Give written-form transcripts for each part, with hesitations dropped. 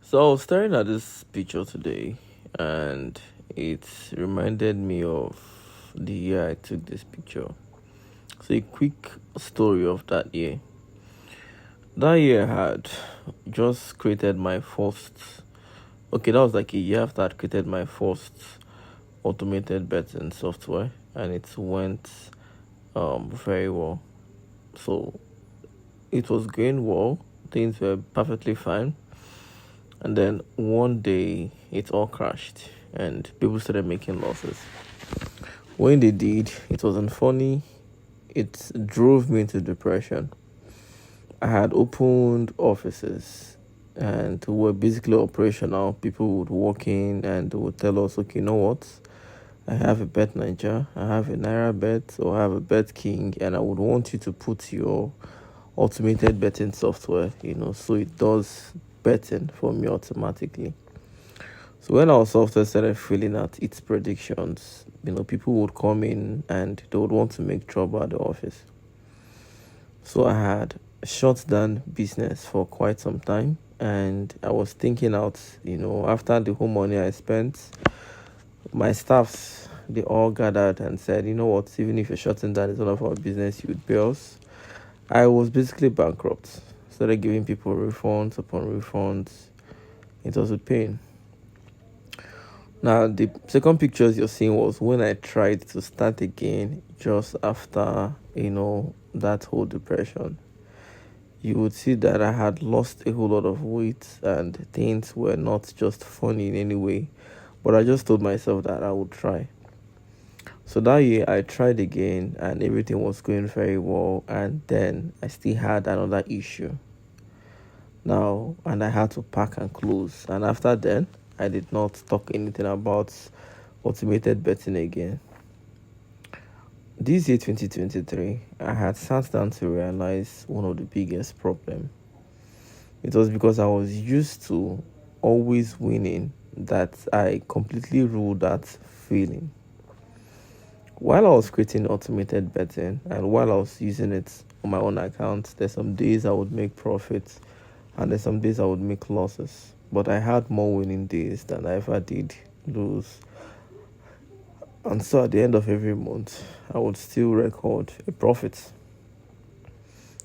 So I was staring at this picture today, and it reminded me of the year I took this picture. So a quick story of that year. That year I had just created my first. Okay, that was like a year after I created my first automated betting software, and it went very well. So it was going well. Things were perfectly fine. And then one day it all crashed and people started making losses. When they did, it wasn't funny. It drove me into depression. I had opened offices and we were basically operational. People would walk in and they would tell us, okay, you know what? I have a bet Niger, I have a Naira bet, or I have a bet King, and I would want you to put your automated betting software, so it does betting for me automatically. So when our software started filling out its predictions, people would come in and they would want to make trouble at the office. So I had shut down business for quite some time and I was thinking out, after the whole money I spent, my staffs, they all gathered and said, you know what, even if you're shutting down, it's none of our business, you would pay us. I was basically bankrupt. Started giving people refunds upon refunds. It was a pain. Now, the second pictures you're seeing was when I tried to start again just after, that whole depression. You would see that I had lost a whole lot of weight and things were not just funny in any way. But I just told myself that I would try. So that year I tried again and everything was going very well. And then I still had another issue. Now, and I had to pack and close. And after then, I did not talk anything about automated betting again. This year, 2023, I had sat down to realize one of the biggest problems. It was because I was used to always winning that I completely ruled that feeling. While I was creating automated betting and while I was using it on my own account, there's some days I would make profits and there's some days I would make losses. But I had more winning days than I ever did lose. And so at the end of every month, I would still record a profit.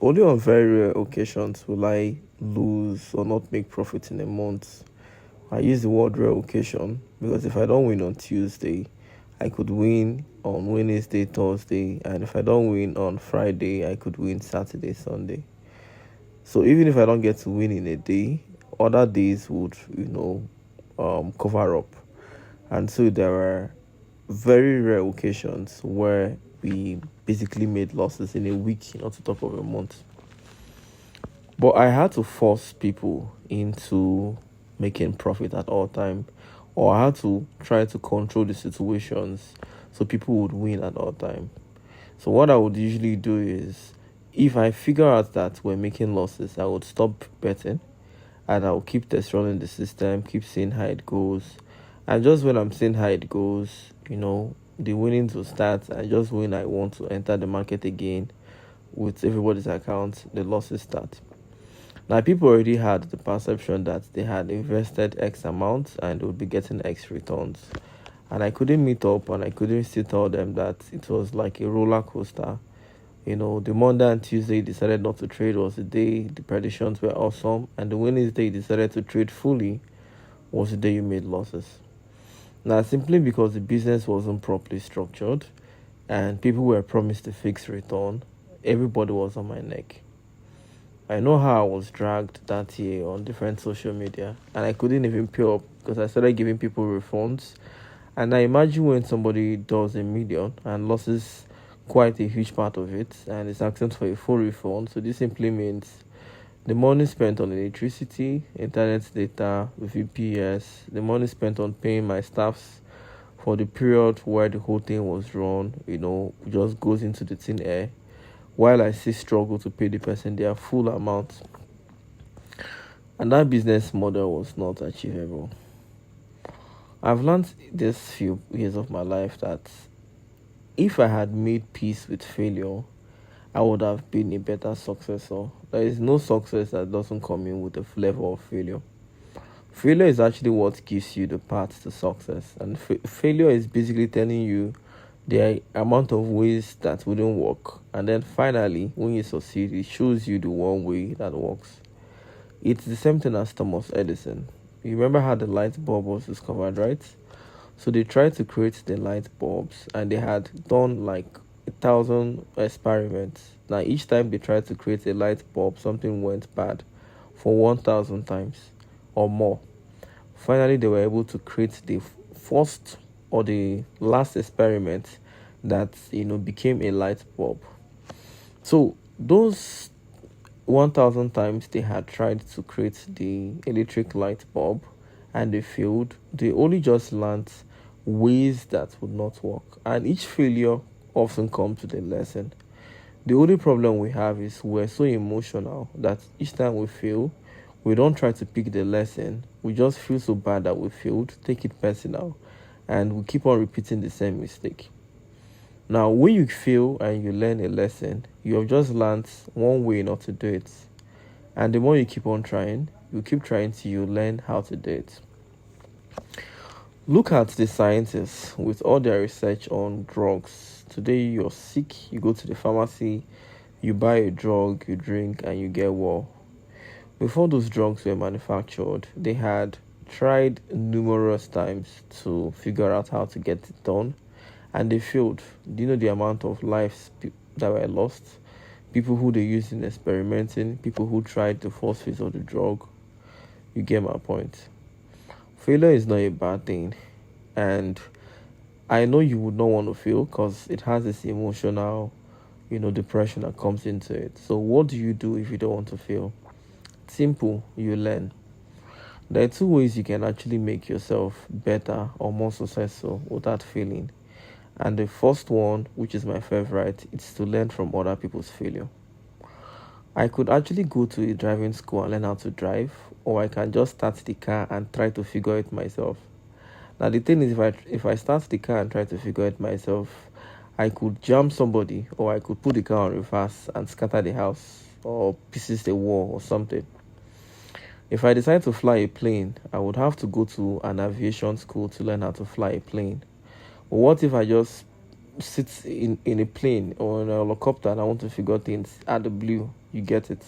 Only on very rare occasions will I lose or not make profit in a month. I use the word rare occasion because if I don't win on Tuesday, I could win on Wednesday, Thursday, and if I don't win on Friday, I could win Saturday, Sunday. So even if I don't get to win in a day, other days would, cover up. And so there are very rare occasions where we basically made losses in a week, not to talk of a month. But I had to force people into making profit at all time, or I had to try to control the situations so people would win at all time. So what I would usually do is, if I figure out that we're making losses, I would stop betting and I'll keep test running the system, keep seeing how it goes. And just when I'm seeing how it goes, the winnings will start. And just when I want to enter the market again with everybody's account, the losses start. Now, people already had the perception that they had invested X amount and would be getting X returns. And I couldn't meet up and I couldn't still tell them that it was like a roller coaster. The Monday and Tuesday decided not to trade was the day the predictions were awesome. And the Wednesday you decided to trade fully was the day you made losses. Now, simply because the business wasn't properly structured and people were promised a fixed return, everybody was on my neck. I know how I was dragged that year on different social media and I couldn't even pay up because I started giving people refunds. And I imagine when somebody does a million and loses quite a huge part of it and is asking for a full refund. So this simply means the money spent on electricity, internet data, VPS, the money spent on paying my staffs for the period where the whole thing was run, just goes into the thin air, while I still struggle to pay the person their full amount. And that business model was not achievable. I've learned this few years of my life that if I had made peace with failure, I would have been a better successor. There is no success that doesn't come in with a flavor of failure. Failure is actually what gives you the path to success, and failure is basically telling you the amount of ways that wouldn't work, and then finally, when you succeed, it shows you the one way that works. It's the same thing as Thomas Edison. You remember how the light bulb was discovered, right? So they tried to create the light bulbs, and they had done like 1,000 experiments. Now, each time they tried to create a light bulb, something went bad for 1,000 times or more. Finally, they were able to create the first or the last experiment that became a light bulb. So those 1,000 times they had tried to create the electric light bulb and they failed. They only just learned ways that would not work, and each failure often comes with a lesson. The only problem we have is we're so emotional that each time we fail, we don't try to pick the lesson. We just feel so bad that we failed, take it personal, and we keep on repeating the same mistake. Now, when you fail and you learn a lesson, you have just learned one way not to do it. And the more you keep on trying, you keep trying till you learn how to do it. Look at the scientists with all their research on drugs. Today you're sick, you go to the pharmacy, you buy a drug, you drink, and you get well. Before those drugs were manufactured, they had tried numerous times to figure out how to get it done, and they failed. Do you know the amount of lives that were lost? People who they used in experimenting, people who tried the first phase of the drug. You get my point. Failure is not a bad thing, and I know you would not want to fail because it has this emotional, depression that comes into it. So what do you do if you don't want to fail? Simple, you learn. There are two ways you can actually make yourself better or more successful without failing. And the first one, which is my favorite, is to learn from other people's failure. I could actually go to a driving school and learn how to drive, or I can just start the car and try to figure it myself. Now the thing is, if I start the car and try to figure it myself, I could jam somebody, or I could put the car on reverse and scatter the house or pieces the wall or something. If I decide to fly a plane, I would have to go to an aviation school to learn how to fly a plane. But what if I just sit in a plane or in a helicopter and I want to figure things out the blue? You get it?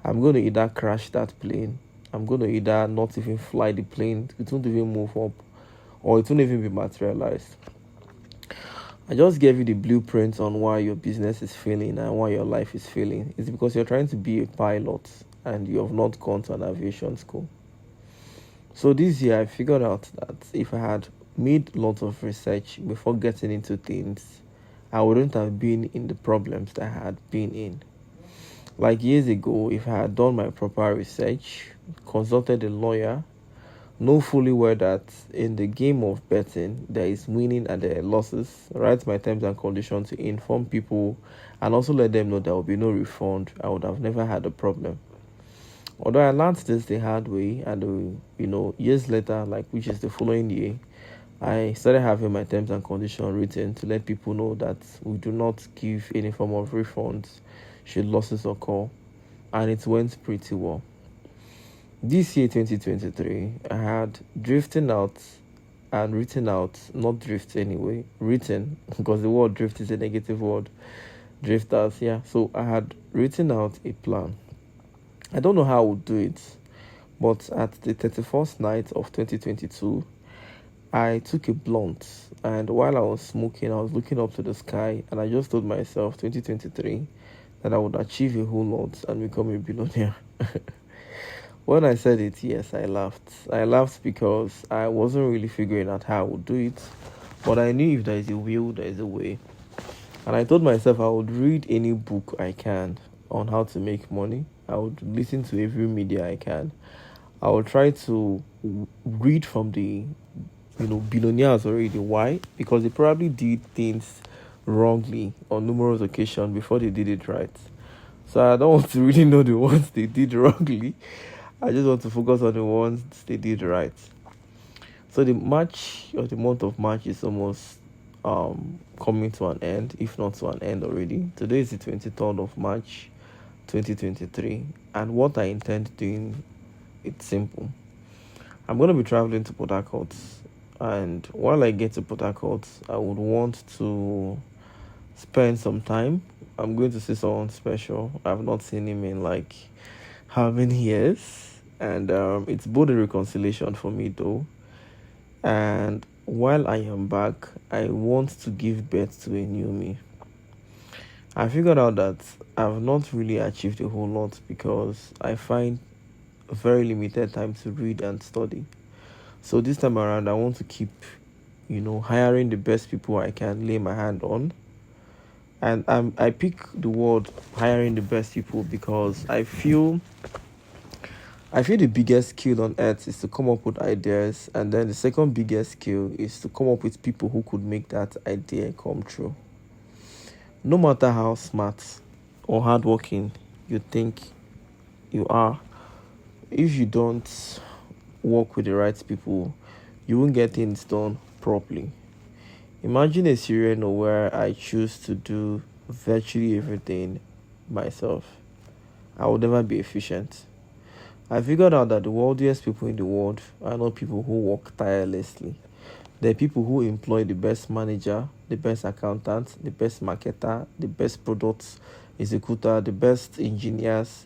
I'm going to either crash that plane, I'm going to either not even fly the plane, it won't even move up, or it won't even be materialized. I just gave you the blueprint on why your business is failing and why your life is failing. It's because you're trying to be a pilot and you have not gone to an aviation school. So this year I figured out that if I had made lots of research before getting into things, I wouldn't have been in the problems that I had been in. Like years ago, if I had done my proper research, consulted a lawyer, know fully well that in the game of betting there is winning and there are losses, write my terms and conditions to inform people and also let them know there will be no refund, I would have never had a problem. Although I learned this the hard way, and years later, like which is the following year, I started having my terms and conditions written to let people know that we do not give any form of refunds should losses occur, and it went pretty well. This year, 2023, I had drifting out and written out, not drift anyway, written, because the word drift is a negative word, drift out, yeah. So I had written out a plan. I don't know how I would do it, but at the 31st night of 2022, I took a blunt, and while I was smoking, I was looking up to the sky, and I just told myself, 2023, that I would achieve a whole lot and become a billionaire. When I said it, yes, I laughed. I laughed because I wasn't really figuring out how I would do it, but I knew if there is a will, there is a way. And I told myself I would read any book I can on how to make money. I would listen to every media I can. I would try to read from the billionaires already. Why? Because they probably did things wrongly on numerous occasions before they did it right. So I don't want to really know the ones they did wrongly. I just want to focus on the ones they did right. So the month of March is almost coming to an end, if not to an end already. Today is the 23rd of March 2023, and what I intend doing, it's simple. I'm gonna be traveling to Port Harcourt, and while I get to Port Harcourt, I would want to spend some time. I'm going to see someone special. I've not seen him in like how many years, and it's both a reconciliation for me though. And while I am back, I want to give birth to a new me. I figured out that I've not really achieved a whole lot because I find very limited time to read and study. So this time around, I want to keep, hiring the best people I can lay my hand on. And I pick the word hiring the best people because I feel the biggest skill on earth is to come up with ideas, and then the second biggest skill is to come up with people who could make that idea come true. No matter how smart or hardworking you think you are, if you don't work with the right people, you won't get things done properly. Imagine a scenario where I choose to do virtually everything myself. I will never be efficient. I figured out that the wealthiest people in the world are not people who work tirelessly. They're people who employ the best manager, the best accountant, the best marketer, the best product executor, the best engineers.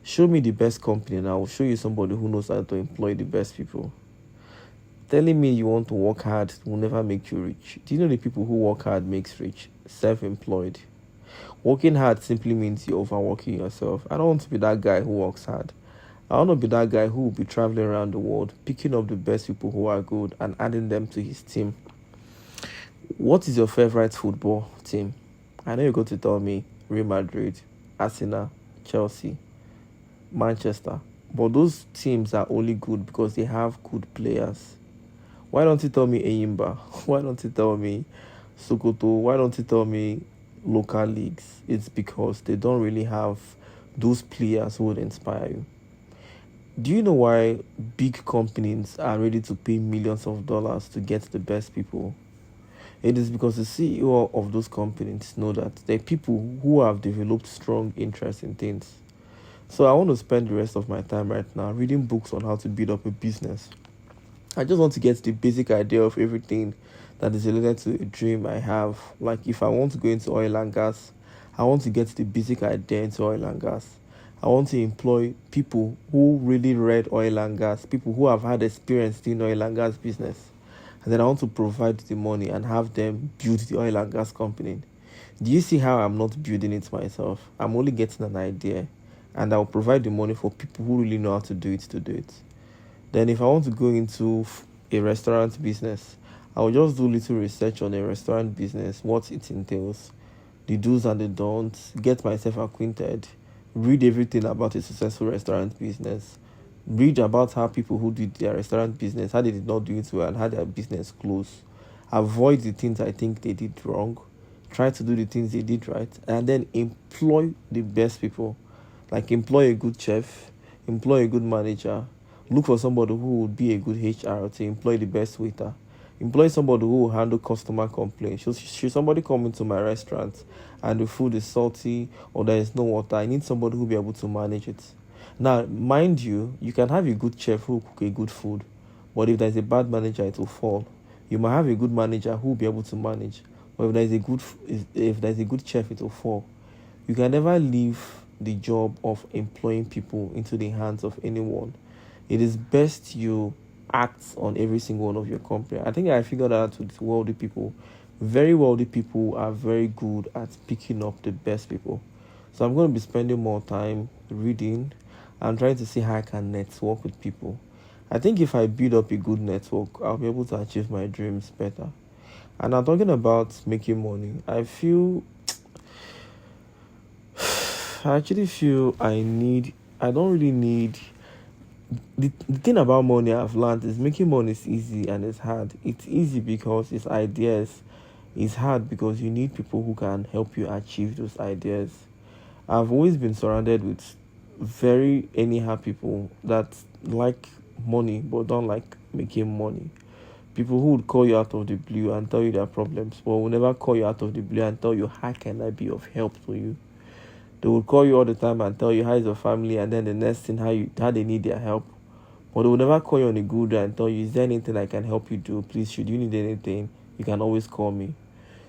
Show me the best company and I will show you somebody who knows how to employ the best people. Telling me you want to work hard will never make you rich. Do you know the people who work hard makes rich? Self-employed. Working hard simply means you're overworking yourself. I don't want to be that guy who works hard. I want to be that guy who will be traveling around the world, picking up the best people who are good and adding them to his team. What is your favorite football team? I know you're going to tell me Real Madrid, Arsenal, Chelsea, Manchester. But those teams are only good because they have good players. Why don't you tell me Eyimba? Why don't you tell me Sokoto? Why don't you tell me local leagues? It's because they don't really have those players who would inspire you. Do you know why big companies are ready to pay millions of dollars to get the best people? It is because the CEO of those companies know that they're people who have developed strong interest in things. So I want to spend the rest of my time right now reading books on how to build up a business. I just want to get the basic idea of everything that is related to a dream I have. Like if I want to go into oil and gas, I want to get the basic idea into oil and gas. I want to employ people who really read oil and gas, people who have had experience in oil and gas business. And then I want to provide the money and have them build the oil and gas company. Do you see how I'm not building it myself? I'm only getting an idea and I'll provide the money for people who really know how to do it. Then if I want to go into a restaurant business, I'll just do little research on a restaurant business, what it entails, the do's and the don'ts, get myself acquainted, read everything about a successful restaurant business, read about how people who did their restaurant business, how they did not do it well and how their business closed, avoid the things I think they did wrong, try to do the things they did right, and then employ the best people. Like employ a good chef, employ a good manager, look for somebody who would be a good HR to employ the best waiter. Employ somebody who will handle customer complaints. Should somebody come into my restaurant and the food is salty or there is no water, I need somebody who will be able to manage it. Now, mind you, you can have a good chef who will cook a good food, but if there is a bad manager, it will fall. You might have a good manager who will be able to manage, but if there is a good chef, it will fall. You can never leave the job of employing people into the hands of anyone. It is best you act on every single one of your company. I think I figured out with wealthy people. Very wealthy people are very good at picking up the best people. So I'm going to be spending more time reading and trying to see how I can network with people. I think if I build up a good network, I'll be able to achieve my dreams better. And I'm talking about making money. I actually feel I don't really need. The thing about money I've learned is making money is easy and it's hard. It's easy because it's ideas. It's hard because you need people who can help you achieve those ideas. I've always been surrounded with very anyhow people that like money but don't like making money. People who would call you out of the blue and tell you their problems, but will never call you out of the blue and tell you how can I be of help to you. They will call you all the time and tell you how is your family, and then the next thing how they need their help. But they will never call you on a good day and tell you, is there anything I can help you do? Please, should you need anything, you can always call me.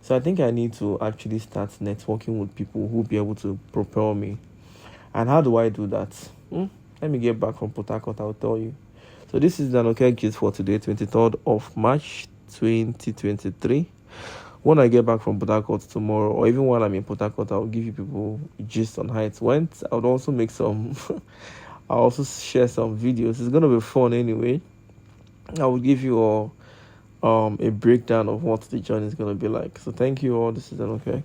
So I think I need to actually start networking with people who will be able to propel me. And how do I do that? Let me get back from Port Harcourt, I'll tell you. So this is the dannyokec gist for today, 23rd of March 2023. When I get back from Port Harcourt tomorrow, or even while I'm in Port Harcourt, I'll give you people gist on how it went. I would also make some I'll also share some videos. It's gonna be fun anyway. I will give you all a breakdown of what the journey is gonna be like. So thank you all. This is dannyokec.